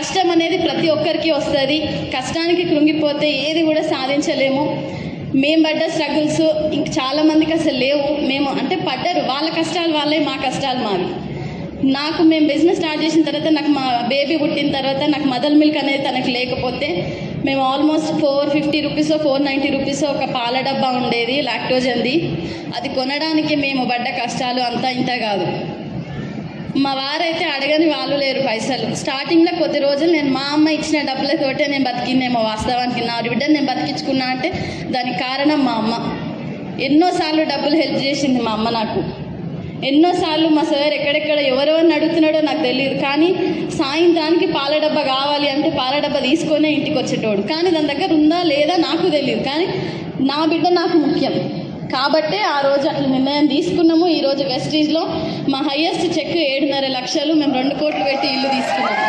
కష్టం అనేది ప్రతి ఒక్కరికి వస్తుంది. కష్టానికి కృంగిపోతే ఏది కూడా సాధించలేము. మేము పడ్డ స్ట్రగుల్స్ ఇంక చాలామందికి అసలు లేవు. మేము అంటే పడ్డారు, వాళ్ళ కష్టాలు వాళ్ళే, మా కష్టాలు మావి. మేము బిజినెస్ స్టార్ట్ చేసిన తర్వాత, నాకు మా బేబీ పుట్టిన తర్వాత నాకు మదర్ మిల్క్ అనేది తనకు లేకపోతే మేము ఆల్మోస్ట్ 450 రూపీస్ 490 రూపీస్ ఒక పాల డబ్బా ఉండేది లాక్టోజన్ది. అది కొనడానికి మేము పడ్డ కష్టాలు అంతా ఇంత కాదు. మా వారైతే అడగని వాళ్ళు లేరు పైసలు. స్టార్టింగ్లో కొద్ది రోజులు నేను మా అమ్మ ఇచ్చిన డబ్బులతోటే నేను బతికిందేమో. వాస్తవానికి నా బిడ్డను నేను బతికించుకున్నా అంటే దానికి కారణం మా అమ్మ. ఎన్నోసార్లు డబ్బులు హెల్ప్ చేసింది మా అమ్మ నాకు. ఎన్నోసార్లు మా సార్ ఎక్కడెక్కడ ఎవరెవరిని అడుగుతున్నాడో నాకు తెలియదు, కానీ సాయంత్రానికి పాల డబ్బా కావాలి అంటే పాల డబ్బా తీసుకొనే ఇంటికి వచ్చేటోడు. కానీ దాని దగ్గర ఉందా లేదా నాకు తెలియదు, కానీ నా బిడ్డ నాకు ముఖ్యం కాబట్టే ఆ రోజు అట్లా నిర్ణయం తీసుకున్నాము. ఈరోజు వెస్టీజ్లో మా హైయెస్ట్ చెక్ 7.5 లక్షలు, మేము 2 కోట్లు పెట్టి ఇల్లు తీసుకున్నాము.